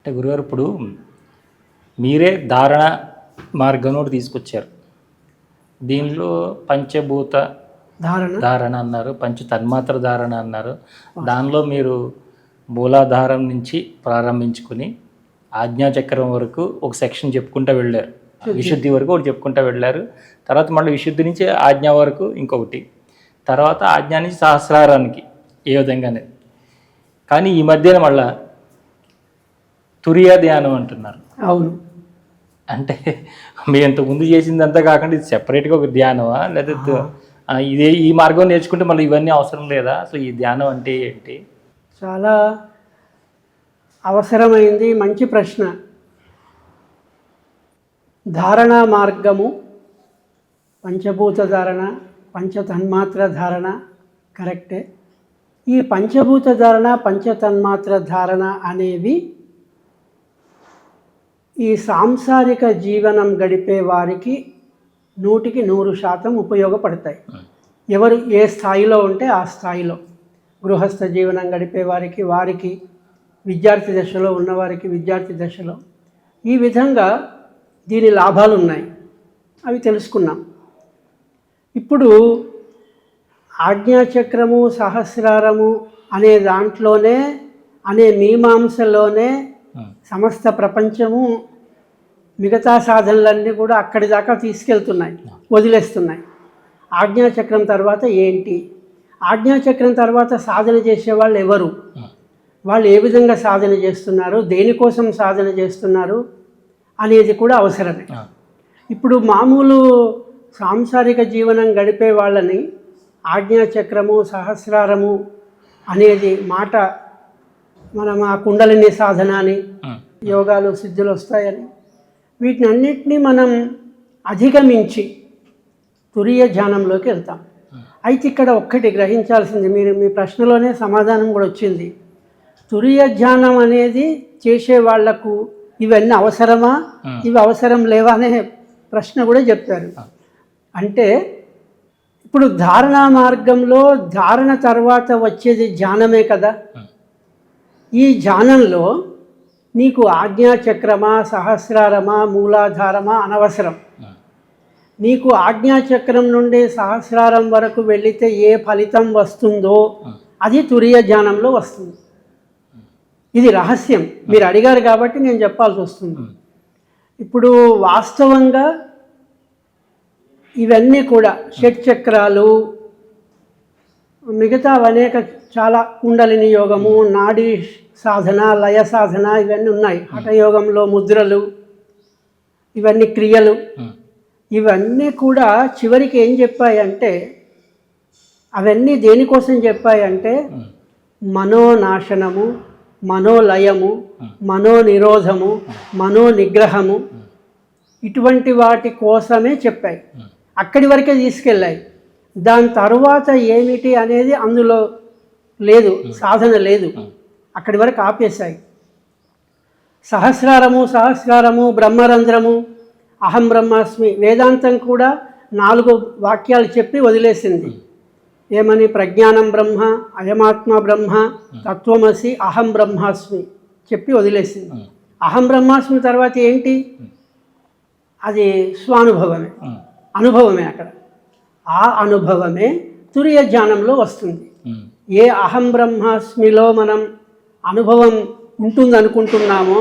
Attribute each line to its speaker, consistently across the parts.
Speaker 1: అంటే గురుగారు ఇప్పుడు మీరే ధారణ మార్గం ఒకటి తీసుకొచ్చారు. దీనిలో పంచభూత ధారణ అన్నారు, పంచ తన్మాత్ర ధారణ అన్నారు. దానిలో మీరు మూలాధారం నుంచి ప్రారంభించుకుని ఆజ్ఞాచక్రం వరకు ఒక సెక్షన్ చెప్పుకుంటూ వెళ్ళారు, విశుద్ధి వరకు ఒకటి చెప్పుకుంటూ వెళ్ళారు. తర్వాత మళ్ళీ విశుద్ధి నుంచి ఆజ్ఞ వరకు ఇంకొకటి, తర్వాత ఆజ్ఞా నుంచి సహస్రారానికి ఏ విధంగానే. కానీ ఈ మధ్యన మళ్ళా తురియ ధ్యానం అంటున్నారు.
Speaker 2: అవును,
Speaker 1: అంటే మీ ఇంతకుముందు చేసిందంతా కాకుండా ఇది సెపరేట్గా ఒక ధ్యానమా, లేదా ఇదే ఈ మార్గం నేర్చుకుంటే మళ్ళీ ఇవన్నీ అవసరం లేదా? అసలు ఈ ధ్యానం అంటే ఏంటి?
Speaker 2: చాలా అవసరమైంది, మంచి ప్రశ్న. ధారణా మార్గము, పంచభూత ధారణ, పంచతన్మాత్ర ధారణ కరెక్టే. ఈ పంచభూత ధారణ, పంచతన్మాత్ర ధారణ అనేవి ఈ సాంసారిక జీవనం గడిపే వారికి 100% ఉపయోగపడతాయి. ఎవరు ఏ స్థాయిలో ఉంటే ఆ స్థాయిలో, గృహస్థ జీవనం గడిపే వారికి, విద్యార్థి దశలో ఉన్నవారికి విద్యార్థి దశలో, ఈ విధంగా దీని లాభాలు ఉన్నాయి, అవి తెలుసుకున్నాం. ఇప్పుడు ఆజ్ఞాచక్రము, సహస్రారము అనే దాంట్లోనే, అనే మీమాంసలోనే సమస్త ప్రపంచము, మిగతా సాధనలన్నీ కూడా అక్కడి దాకా తీసుకెళ్తున్నాయి, వదిలేస్తున్నాయి. ఆజ్ఞాచక్రం తర్వాత ఏంటి, ఆజ్ఞాచక్రం తర్వాత సాధన చేసేవాళ్ళు ఎవరు, వాళ్ళు ఏ విధంగా సాధన చేస్తున్నారు, దేనికోసం సాధన చేస్తున్నారు అనేది కూడా అవసరమే. ఇప్పుడు మామూలు సాంసారిక జీవనం గడిపే వాళ్ళని ఆజ్ఞాచక్రము, సహస్రారము అనేది మాట, మనం ఆ కుండలిని సాధన అని, యోగాలు సిద్ధులు వస్తాయని, వీటిని అన్నిటినీ మనం అధిగమించి తురియ ధ్యానంలోకి వెళ్తాం. అయితే ఇక్కడ ఒక్కటి గ్రహించాల్సింది, మీరు మీ ప్రశ్నలోనే సమాధానం కూడా వచ్చింది. తురియ ధ్యానం అనేది చేసే వాళ్లకు ఇవన్నీ అవసరమా, ఇవి అవసరం లేవా అనే ప్రశ్న కూడా చెప్పారు. అంటే ఇప్పుడు ధారణా మార్గంలో ధారణ తర్వాత వచ్చేది ధ్యానమే కదా. ఈ ధ్యానంలో నీకు ఆజ్ఞాచక్రమా, సహస్రారమా, మూలాధారమా అనవసరం. నీకు ఆజ్ఞాచక్రం నుండి సహస్రారం వరకు వెళితే ఏ ఫలితం వస్తుందో అది తురియ ధ్యానంలో వస్తుంది. ఇది రహస్యం, మీరు అడిగారు కాబట్టి నేను చెప్పాల్సి వస్తుంది. ఇప్పుడు వాస్తవంగా ఇవన్నీ కూడా షట్చక్రాలు, మిగతా అనేక చాలా కుండలిని యోగము, నాడీ సాధన, లయ సాధన, ఇవన్నీ ఉన్నాయి. హఠయోగంలో ముద్రలు, ఇవన్నీ క్రియలు, ఇవన్నీ కూడా చివరికి ఏం చెప్పాయంటే, అవన్నీ దేనికోసం చెప్పాయంటే మనోనాశనము, మనోలయము, మనోనిరోధము, మనోనిగ్రహము, ఇటువంటి వాటి కోసమే చెప్పాయి. అక్కడి వరకే తీసుకెళ్ళాయి. దాని తరువాత ఏమిటి అనేది అందులో లేదు, సాధన లేదు, అక్కడి వరకు ఆపేశాయి. సహస్రారము, బ్రహ్మరంధ్రము, అహం బ్రహ్మాస్మి, వేదాంతం కూడా 4 వాక్యాలు చెప్పి వదిలేసింది. ఏమని? ప్రజ్ఞానం బ్రహ్మ, అయమాత్మ బ్రహ్మ, తత్వమసి, అహం బ్రహ్మాస్మి చెప్పి వదిలేసింది. అహం బ్రహ్మాస్మి తర్వాత ఏంటి? అది స్వానుభవమే, అనుభవమే. అక్కడ ఆ అనుభవమే తురియ ధ్యానంలో వస్తుంది. ఏ అహం బ్రహ్మాస్మిలో మనం అనుభవం ఉంటుందనుకుంటున్నామో,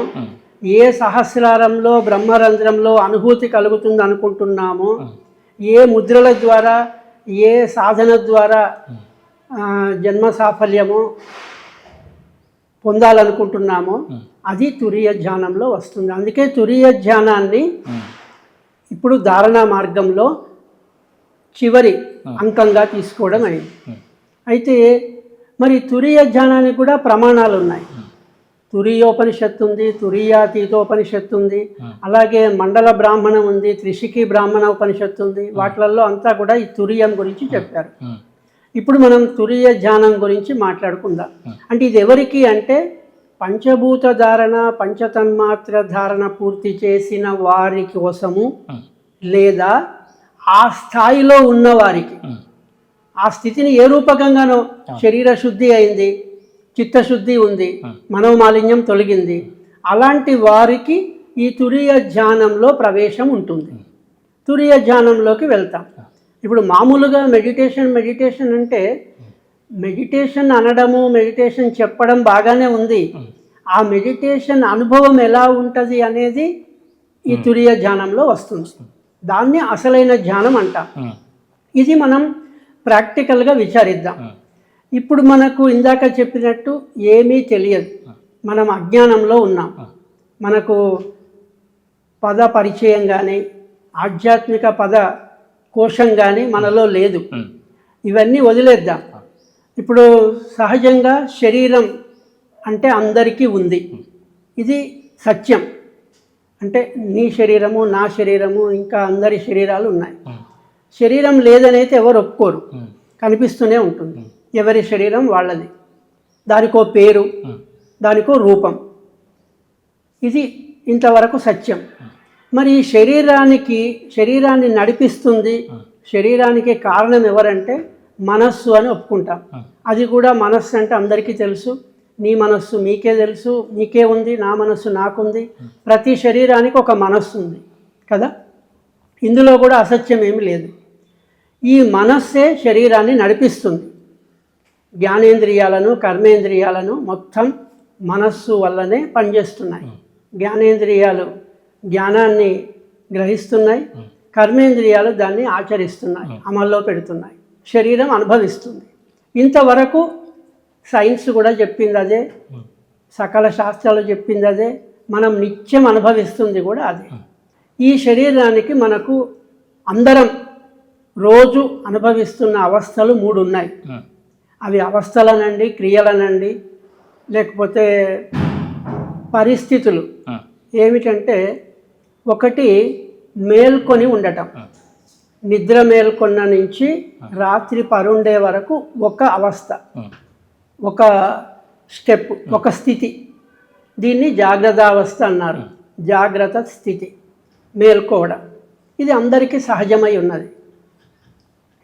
Speaker 2: ఏ సహస్రారంలో, బ్రహ్మరంధ్రంలో అనుభూతి కలుగుతుంది అనుకుంటున్నామో, ఏ ముద్రల ద్వారా, ఏ సాధన ద్వారా జన్మ సాఫల్యమో పొందాలనుకుంటున్నామో అది తురియ ధ్యానంలో వస్తుంది. అందుకే తురియ ధ్యానాన్ని ఇప్పుడు ధారణా మార్గంలో చివరి అంకంగా తీసుకోవడం అయింది. అయితే మరి తురియ ధ్యానానికి కూడా ప్రమాణాలు ఉన్నాయి. తురియోపనిషత్తు ఉంది, తురియాతీతోపనిషత్తు ఉంది, అలాగే మండల బ్రాహ్మణం ఉంది, త్రిశిఖి బ్రాహ్మణ ఉపనిషత్తు ఉంది. వాటిలలో అంతా కూడా ఈ తురియం గురించి చెప్పారు. ఇప్పుడు మనం తురియ ధ్యానం గురించి మాట్లాడుకుందాం. అంటే ఇది ఎవరికి అంటే పంచభూత ధారణ, పంచతన్మాత్ర ధారణ పూర్తి చేసిన వారి కోసము, లేదా ఆ స్థాయిలో ఉన్నవారికి, ఆ స్థితిని ఏ రూపకంగానో, శరీర శుద్ధి అయింది, చిత్తశుద్ధి ఉంది, మనోమాలిన్యం తొలగింది, అలాంటి వారికి ఈ తురియ ధ్యానంలో ప్రవేశం ఉంటుంది. తురియ ధ్యానంలోకి వెళ్తాం. ఇప్పుడు మామూలుగా మెడిటేషన్ అంటే మెడిటేషన్ అనడము, మెడిటేషన్ చెప్పడం బాగానే ఉంది. ఆ మెడిటేషన్ అనుభవం ఎలా ఉంటుంది అనేది ఈ తురియ ధ్యానంలో వస్తుంది. దాన్ని అసలైన ధ్యానం అంటాం. ఇది మనం ప్రాక్టికల్గా విచారిద్దాం. ఇప్పుడు మనకు ఇందాక చెప్పినట్టు ఏమీ తెలియదు, మనం అజ్ఞానంలో ఉన్నాం. మనకు పద పరిచయం కానీ ఆధ్యాత్మిక పద కోశం కానీ మనలో లేదు. ఇవన్నీ వదిలేద్దాం. ఇప్పుడు సహజంగా శరీరం అంటే అందరికీ ఉంది, ఇది సత్యం. అంటే నీ శరీరము, నా శరీరము, ఇంకా అందరి శరీరాలు ఉన్నాయి. శరీరం లేదనైతే ఎవరు ఒప్పుకోరు, కనిపిస్తూనే ఉంటుంది. ఎవరి శరీరం వాళ్ళది, దానికో పేరు, దానికో రూపం. ఇది ఇంతవరకు సత్యం. మరి ఈ శరీరాన్ని నడిపిస్తుంది, శరీరానికి కారణం ఎవరంటే మనస్సు అని ఒప్పుకుంటాం. అది కూడా మనస్సు అంటే అందరికీ తెలుసు. నీ మనస్సు మీకే తెలుసు, మీకే ఉంది, నా మనస్సు నాకుంది. ప్రతి శరీరానికి ఒక మనస్సు ఉంది కదా, ఇందులో కూడా అసత్యం ఏమి లేదు. ఈ మనస్సే శరీరాన్ని నడిపిస్తుంది. జ్ఞానేంద్రియాలను, కర్మేంద్రియాలను మొత్తం మనస్సు వల్లనే పనిచేస్తున్నాయి. జ్ఞానేంద్రియాలు జ్ఞానాన్ని గ్రహిస్తున్నాయి, కర్మేంద్రియాలు దాన్ని ఆచరిస్తున్నాయి, అమల్లో పెడుతున్నాయి, శరీరం అనుభవిస్తుంది. ఇంతవరకు సైన్స్ కూడా చెప్పింది అదే, సకల శాస్త్రాలు చెప్పింది అదే, మనం నిత్యం అనుభవిస్తుంది కూడా అదే. ఈ శరీరానికి మనకు అందరం రోజు అనుభవిస్తున్న అవస్థలు 3 ఉన్నాయి. అవి అవస్థలనండి, క్రియలనండి, లేకపోతే పరిస్థితులు. ఏమిటంటే ఒకటి మేల్కొని ఉండటం, నిద్ర మేల్కొన్న నుంచి రాత్రి పరుండే వరకు ఒక అవస్థ, ఒక స్టెప్, ఒక స్థితి. దీన్ని జాగ్రత్తావస్థ అన్నారు. జాగ్రత్త స్థితి, మేల్కోవడం, ఇది అందరికీ సహజమై ఉన్నది.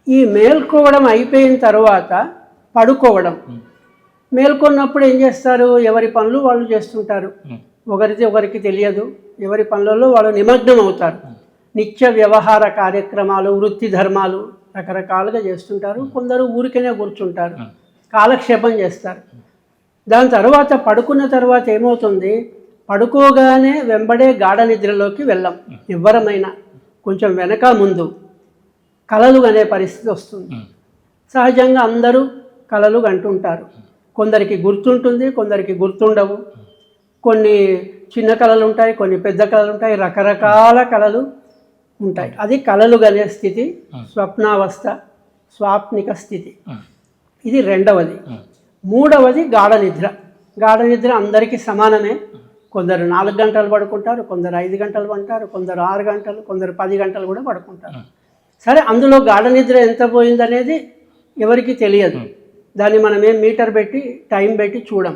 Speaker 2: ఈ మేల్కోవడం అయిపోయిన తర్వాత పడుకోవడం. మేల్కొన్నప్పుడు ఏం చేస్తారు? ఎవరి పనులు వాళ్ళు చేస్తుంటారు, ఒకరికి తెలియదు, ఎవరి పనులలో వాళ్ళు నిమగ్నం అవుతారు. నిత్య వ్యవహార కార్యక్రమాలు, వృత్తి ధర్మాలు రకరకాలుగా చేస్తుంటారు. కొందరు ఊరికనే కూర్చుంటారు, కాలక్షేపం చేస్తారు. దాని తర్వాత పడుకున్న తర్వాత ఏమవుతుంది? పడుకోగానే వెంబడే గాఢ నిద్రలోకి వెళ్ళాం. ఎవరమైనా కొంచెం వెనక ముందు కలలు అనే పరిస్థితి వస్తుంది. సహజంగా అందరూ కలలు కంటుంటారు. కొందరికి గుర్తుంటుంది, కొందరికి గుర్తుండవు. కొన్ని చిన్న కళలు ఉంటాయి, కొన్ని పెద్ద కళలు ఉంటాయి, రకరకాల కళలు ఉంటాయి. అది కళలు గనే స్థితి, స్వప్నావస్థ, స్వాప్నిక స్థితి. ఇది రెండవది. మూడవది గాఢ నిద్ర. గాఢ నిద్ర అందరికీ సమానమే. కొందరు 4 గంటలు పడుకుంటారు, కొందరు 5 గంటలు పడతారు, కొందరు 6 గంటలు, కొందరు 10 గంటలు కూడా పడుకుంటారు. సరే, అందులో గాఢ నిద్ర ఎంత పోయిందనేది ఎవరికి తెలియదు. దాన్ని మనం ఏం మీటర్ పెట్టి టైం పెట్టి చూడం.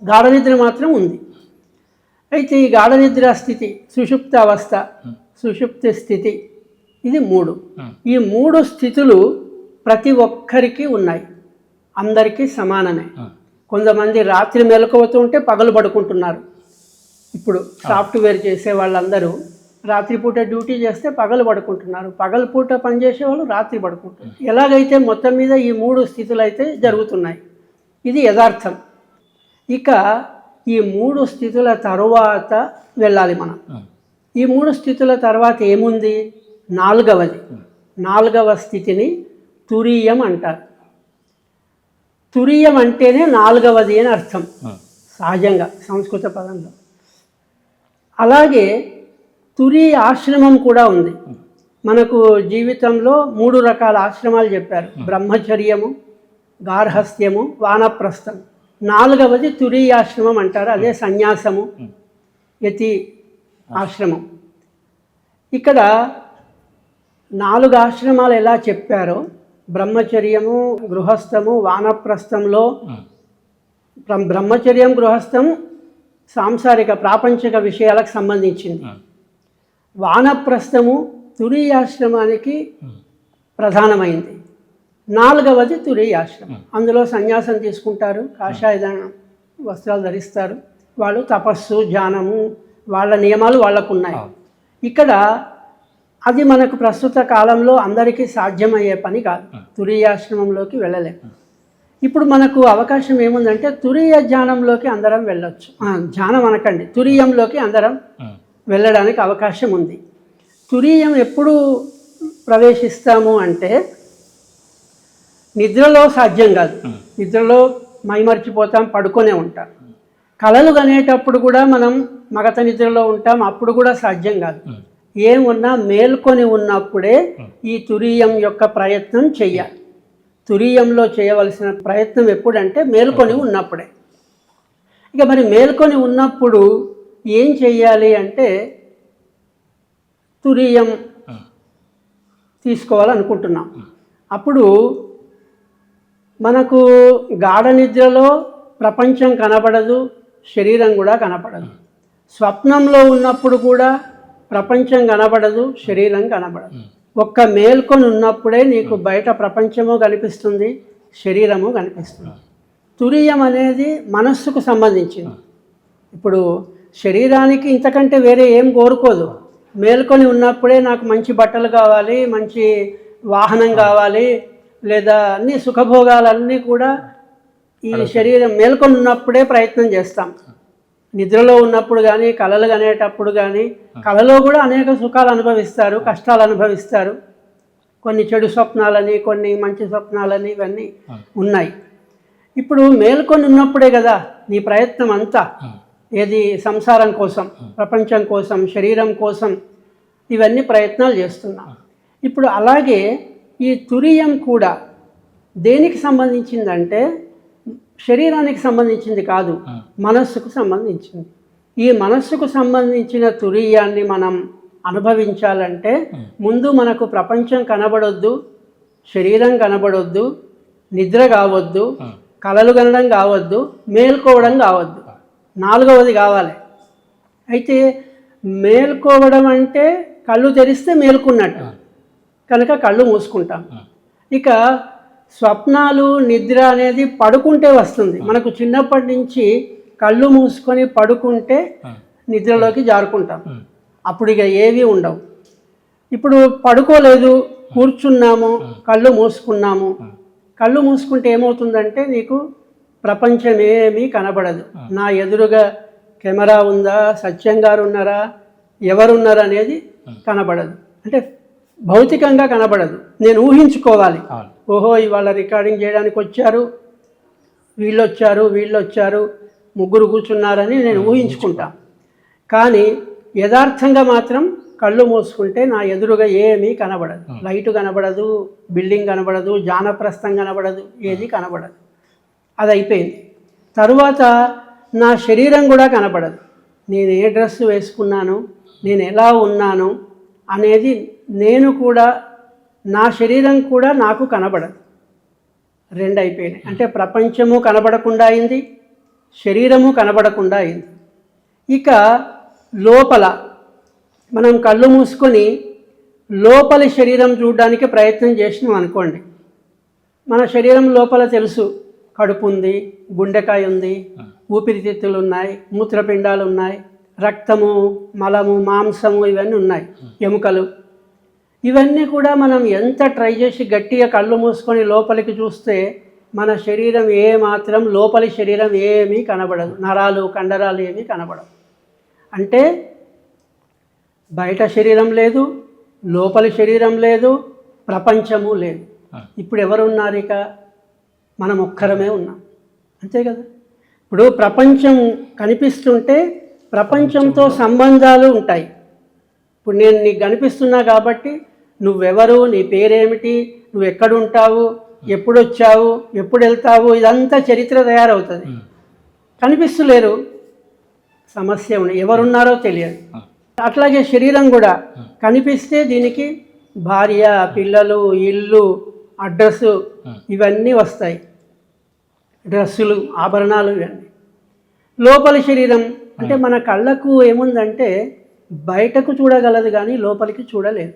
Speaker 2: గాఢ నిద్ర మాత్రం ఉంది. అయితే ఈ గాఢ నిద్ర స్థితి, సుషుప్త అవస్థ, సుషుప్తి స్థితి, ఇది 3. ఈ 3 స్థితులు ప్రతి ఒక్కరికి ఉన్నాయి, అందరికీ సమానమే. కొంతమంది రాత్రి మెలకువతో ఉంటే పగలు పడుకుంటున్నారు. ఇప్పుడు సాఫ్ట్వేర్ చేసే వాళ్ళందరూ రాత్రిపూట డ్యూటీ చేస్తే పగలు పడుకుంటున్నారు, పగలపూట పనిచేసే వాళ్ళు రాత్రి పడుకుంటున్నారు. ఎలాగైతే మొత్తం మీద ఈ 3 స్థితులు అయితే జరుగుతున్నాయి. ఇది యథార్థం. ఇక ఈ 3 స్థితుల తరువాత వెళ్ళాలి మనం. ఈ 3 స్థితుల తర్వాత ఏముంది? 4వది. 4వ స్థితిని తురీయం అంటారు. తురీయం అంటేనే 4వది అని అర్థం సహజంగా సంస్కృత పదంలో. అలాగే తురీయ ఆశ్రమం కూడా ఉంది. మనకు జీవితంలో 3 రకాల ఆశ్రమాలు చెప్పారు: బ్రహ్మచర్యము, గార్హస్థ్యము, వానప్రస్థం. 4వది తురీయాశ్రమం అంటారు, అదే సన్యాసము, యతి ఆశ్రమం. ఇక్కడ 4 ఆశ్రమాలు ఎలా చెప్పారో, బ్రహ్మచర్యము, గృహస్థము, వానప్రస్థంలో బ్రహ్మచర్యం, గృహస్థం సాంసారిక ప్రాపంచిక విషయాలకు సంబంధించింది. వానప్రస్థము తురీయాశ్రమానికి ప్రధానమైంది. 4వది తురీయాశ్రమం. అందులో సన్యాసం తీసుకుంటారు, కాషాయ వస్త్రాలు ధరిస్తారు, వాళ్ళు తపస్సు ధ్యానము వాళ్ళ నియమాలు వాళ్ళకు ఉన్నాయి. ఇక్కడ అది మనకు ప్రస్తుత కాలంలో అందరికీ సాధ్యమయ్యే పని కాదు. తురీయాశ్రమంలోకి వెళ్ళలేము. ఇప్పుడు మనకు అవకాశం ఏముందంటే తురీయ ధ్యానంలోకి అందరం వెళ్ళొచ్చు. ధ్యానం అనకండి, తురీయంలోకి అందరం వెళ్ళడానికి అవకాశం ఉంది. తురీయం ఎప్పుడు ప్రవేశిస్తాము అంటే నిద్రలో సాధ్యం కాదు. నిద్రలో మైమర్చిపోతాం, పడుకొనే ఉంటాం. కలలు కనేటప్పుడు కూడా మనం మగత నిద్రలో ఉంటాం, అప్పుడు కూడా సాధ్యం కాదు. ఏమున్నా మేల్కొని ఉన్నప్పుడే ఈ తురీయం యొక్క ప్రయత్నం చెయ్యాలి. తురీయంలో చేయవలసిన ప్రయత్నం ఎప్పుడంటే మేల్కొని ఉన్నప్పుడే. ఇక మరి మేల్కొని ఉన్నప్పుడు ఏం చెయ్యాలి అంటే తురీయం తీసుకోవాలనుకుంటున్నాం. అప్పుడు మనకు గాఢ నిద్రలో ప్రపంచం కనపడదు, శరీరం కూడా కనపడదు. స్వప్నంలో ఉన్నప్పుడు కూడా ప్రపంచం కనపడదు, శరీరం కనపడదు. ఒక్క మేల్కొని ఉన్నప్పుడే నీకు బయట ప్రపంచము కనిపిస్తుంది, శరీరము కనిపిస్తుంది. తురీయం అనేది మనస్సుకు సంబంధించింది. ఇప్పుడు శరీరానికి ఇంతకంటే వేరే ఏం కోరుకోదు. మేల్కొని ఉన్నప్పుడే నాకు మంచి బట్టలు కావాలి, మంచి వాహనం కావాలి, లేదా అన్ని సుఖభోగాలన్నీ కూడా ఈ శరీరం మేల్కొని ఉన్నప్పుడే ప్రయత్నం చేస్తాం. నిద్రలో ఉన్నప్పుడు కానీ కలలు కనేటప్పుడు కానీ, కలలో కూడా అనేక సుఖాలు అనుభవిస్తారు, కష్టాలు అనుభవిస్తారు. కొన్ని చెడు స్వప్నాలని, కొన్ని మంచి స్వప్నాలని, ఇవన్నీ ఉన్నాయి. ఇప్పుడు మేల్కొని ఉన్నప్పుడే కదా నీ ప్రయత్నం అంతా. ఏది సంసారం కోసం, ప్రపంచం కోసం, శరీరం కోసం ఇవన్నీ ప్రయత్నాలు చేస్తున్నాం. ఇప్పుడు అలాగే ఈ తురీయం కూడా దేనికి సంబంధించిందంటే శరీరానికి సంబంధించింది కాదు, మనస్సుకు సంబంధించింది. ఈ మనస్సుకు సంబంధించిన తురీయాన్ని మనం అనుభవించాలంటే ముందు మనకు ప్రపంచం కనబడొద్దు, శరీరం కనబడొద్దు, నిద్ర కావద్దు, కలలు కనడం కావద్దు, మేల్కోవడం కావద్దు. నాలుగవది కావాలి. అయితే మేల్కోవడం అంటే కళ్ళు తెరిస్తే మేల్కున్నట్టు, కనుక కళ్ళు మూసుకుంటాం. ఇక స్వప్నాలు, నిద్ర అనేది పడుకుంటే వస్తుంది. మనకు చిన్నప్పటి నుంచి కళ్ళు మూసుకొని పడుకుంటే నిద్రలోకి జారుకుంటాం. అప్పుడు ఇక ఏవి ఉండవు. ఇప్పుడు పడుకోలేదు, కూర్చున్నాము, కళ్ళు మూసుకున్నాము. కళ్ళు మూసుకుంటే ఏమవుతుందంటే నీకు ప్రపంచం ఏమీ కనబడదు. నా ఎదురుగా కెమెరా ఉందా, సత్యం గారు ఉన్నారా, ఎవరున్నారా అనేది కనబడదు. అంటే భౌతికంగా కనబడదు. నేను ఊహించుకోవాలి, ఓహో ఇవాళ రికార్డింగ్ చేయడానికి వచ్చారు, వీళ్ళు వచ్చారు, ముగ్గురు కూర్చున్నారని నేను ఊహించుకుంటా. కానీ యథార్థంగా మాత్రం కళ్ళు మూసుకుంటే నా ఎదురుగా ఏమీ కనబడదు. లైటు కనబడదు, బిల్డింగ్ కనబడదు, జానప్రస్థం కనబడదు, ఏది కనబడదు. అది అయిపోయింది. తరువాత నా శరీరం కూడా కనబడదు. నేను ఏ డ్రెస్ వేసుకున్నాను, నేను ఎలా ఉన్నాను అనేది నేను కూడా, నా శరీరం కూడా నాకు కనబడదు. రెండు అయిపోయినాయి. అంటే ప్రపంచము కనబడకుండా అయింది, శరీరము కనబడకుండా అయింది. ఇక లోపల మనం కళ్ళు మూసుకొని లోపలి శరీరం చూడడానికి ప్రయత్నం చేసినాం అనుకోండి. మన శరీరం లోపల తెలుసు, కడుపు ఉంది, గుండెకాయ ఉంది, ఊపిరితిత్తులు ఉన్నాయి, మూత్రపిండాలు ఉన్నాయి, రక్తము, మలము, మాంసము ఇవన్నీ ఉన్నాయి, ఎముకలు. ఇవన్నీ కూడా మనం ఎంత ట్రై చేసి గట్టిగా కళ్ళు మూసుకొని లోపలికి చూస్తే మన శరీరం ఏమాత్రం, లోపలి శరీరం ఏమీ కనబడదు. నరాలు, కండరాలు ఏమీ కనబడవు. అంటే బయట శరీరం లేదు, లోపలి శరీరం లేదు, ప్రపంచము లేదు. ఇప్పుడు ఎవరున్నారు? ఇక మనం ఒక్కరమే ఉన్నాం, అంతే కదా. ఇప్పుడు ప్రపంచం కనిపిస్తుంటే ప్రపంచంతో సంబంధాలు ఉంటాయి. ఇప్పుడు నేను నీకు కనిపిస్తున్నా కాబట్టి నువ్వెవరు, నీ పేరేమిటి, నువ్వు ఎక్కడుంటావు, ఎప్పుడు వచ్చావు, ఎప్పుడు వెళ్తావు, ఇదంతా చరిత్ర తయారవుతుంది. కనిపిస్తులేరు, సమస్య ఉంది, ఎవరున్నారో తెలియదు. అట్లాగే శరీరం కూడా కనిపిస్తే దీనికి భార్య, పిల్లలు, ఇల్లు, అడ్రస్సు ఇవన్నీ వస్తాయి, డ్రెస్సులు, ఆభరణాలు ఇవన్నీ. లోపలి శరీరం అంటే మన కళ్ళకు ఏముందంటే బయటకు చూడగలదు కానీ లోపలికి చూడలేదు.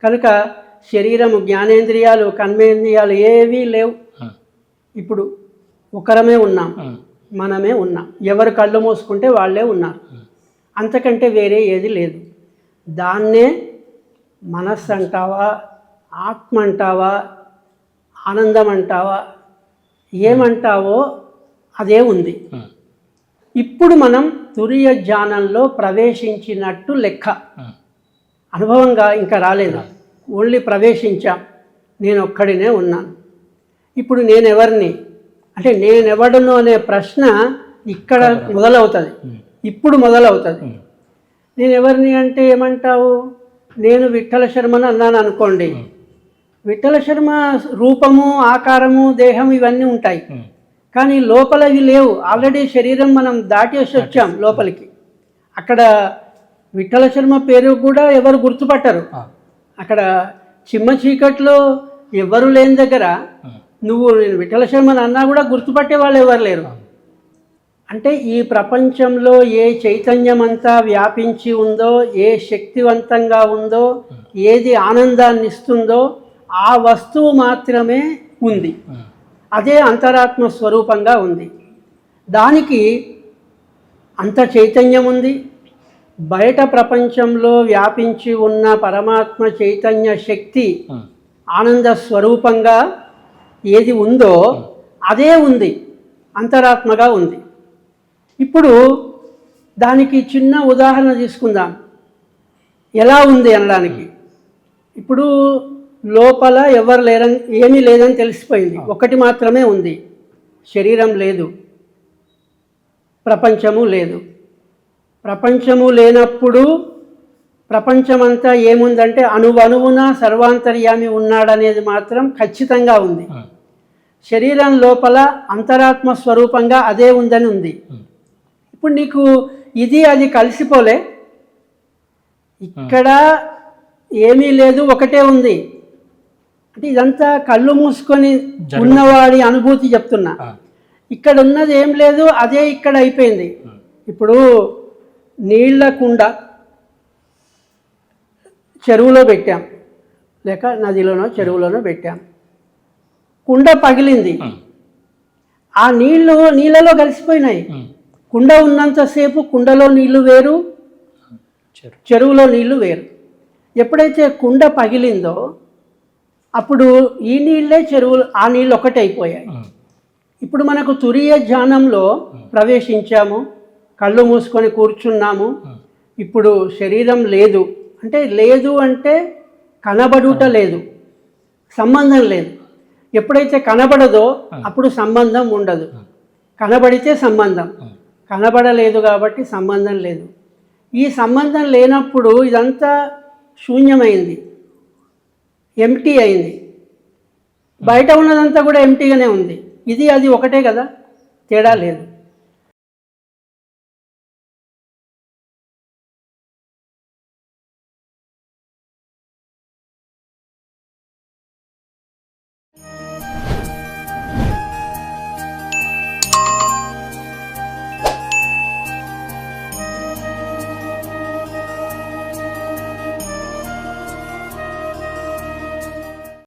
Speaker 2: కనుక శరీరము, జ్ఞానేంద్రియాలు, కర్మేంద్రియాలు ఏవీ లేవు. ఇప్పుడు ఒకరమే ఉన్నాం. మనమే ఉన్నాం. ఎవరు కళ్ళు మూసుకుంటే వాళ్ళే ఉన్నారు. అంతకంటే వేరే ఏది లేదు. దాన్నే మనస్సు అంటావా, ఆత్మ అంటావా, ఆనందం అంటావా, ఏమంటావో అదే ఉంది. ఇప్పుడు మనం తురియ జ్ఞానంలో ప్రవేశించినట్టు లెక్క. అనుభవంగా ఇంకా రాలేదు, ఓన్లీ ప్రవేశించాం. నేను ఒక్కడినే ఉన్నాను. ఇప్పుడు నేనెవరిని అంటే నేనెవడను అనే ప్రశ్న ఇక్కడ మొదలవుతుంది, ఇప్పుడు మొదలవుతుంది. నేను ఎవరిని అంటే ఏమంటావు? నేను విఠల శర్మను అన్నాను అనుకోండి. విఠల శర్మ రూపము, ఆకారము, దేహం ఇవన్నీ ఉంటాయి, కానీ లోపల ఇవి లేవు. ఆల్రెడీ శరీరం మనం దాటేసి వచ్చాం లోపలికి. అక్కడ విఠల శర్మ పేరు కూడా ఎవరు గుర్తుపట్టరు. అక్కడ చిమ్మ చీకట్లో ఎవరు లేని దగ్గర నువ్వు నేను విఠల శర్మని అన్నా కూడా గుర్తుపట్టే వాళ్ళు ఎవరు లేరు. అంటే ఈ ప్రపంచంలో ఏ చైతన్యం అంతా వ్యాపించి ఉందో, ఏ శక్తివంతంగా ఉందో, ఏది ఆనందాన్ని ఇస్తుందో ఆ వస్తువు మాత్రమే ఉంది. అదే అంతరాత్మ స్వరూపంగా ఉంది. దానికి అంత చైతన్యం ఉంది. బయట ప్రపంచంలో వ్యాపించి ఉన్న పరమాత్మ చైతన్య శక్తి ఆనంద స్వరూపంగా ఏది ఉందో అదే ఉంది, అంతరాత్మగా ఉంది. ఇప్పుడు దానికి చిన్న ఉదాహరణ తీసుకుందాం, ఎలా ఉంది అనడానికి. ఇప్పుడు లోపల ఎవరు లేరని, ఏమీ లేదని తెలిసిపోయింది. ఒకటి మాత్రమే ఉంది, శరీరం లేదు, ప్రపంచము లేదు. ప్రపంచము లేనప్పుడు ప్రపంచమంతా ఏముందంటే అణువణువున సర్వాంతర్యామి ఉన్నాడనేది మాత్రం ఖచ్చితంగా ఉంది. శరీరం లోపల అంతరాత్మ స్వరూపంగా అదే ఉందని ఉంది. ఇప్పుడు నీకు ఇది అది కలిసిపోలే. ఇక్కడ ఏమీ లేదు, ఒకటే ఉంది. అంటే ఇదంతా కళ్ళు మూసుకొని ఉన్నవాడి అనుభూతి చెప్తున్నా. ఇక్కడ ఉన్నది ఏం లేదు, అదే ఇక్కడ అయిపోయింది. ఇప్పుడు నీళ్ల కుండ చెరువులో పెట్టాం, లేక నదిలోనో చెరువులోనో పెట్టాం. కుండ పగిలింది, ఆ నీళ్ళలో కలిసిపోయినాయి. కుండ ఉన్నంతసేపు కుండలో నీళ్లు వేరు, చెరువులో నీళ్లు వేరు. ఎప్పుడైతే కుండ పగిలిందో అప్పుడు ఈ నీళ్ళే చెరువులు, ఆ నీళ్ళు ఒకటే అయిపోయాయి. ఇప్పుడు మనకు తురియ ధ్యానంలో ప్రవేశించాము, కళ్ళు మూసుకొని కూర్చున్నాము. ఇప్పుడు శరీరం లేదు అంటే, లేదు అంటే కనబడుట లేదు, సంబంధం లేదు. ఎప్పుడైతే కనబడదో అప్పుడు సంబంధం ఉండదు. కనబడితే సంబంధం, కనబడలేదు కాబట్టి సంబంధం లేదు. ఈ సంబంధం లేనప్పుడు ఇదంతా శూన్యమైంది, ఎంటీ అయింది. బయట ఉన్నదంతా కూడా ఎంటీగానే ఉంది. ఇది అది ఒకటే కదా, తేడా లేదు.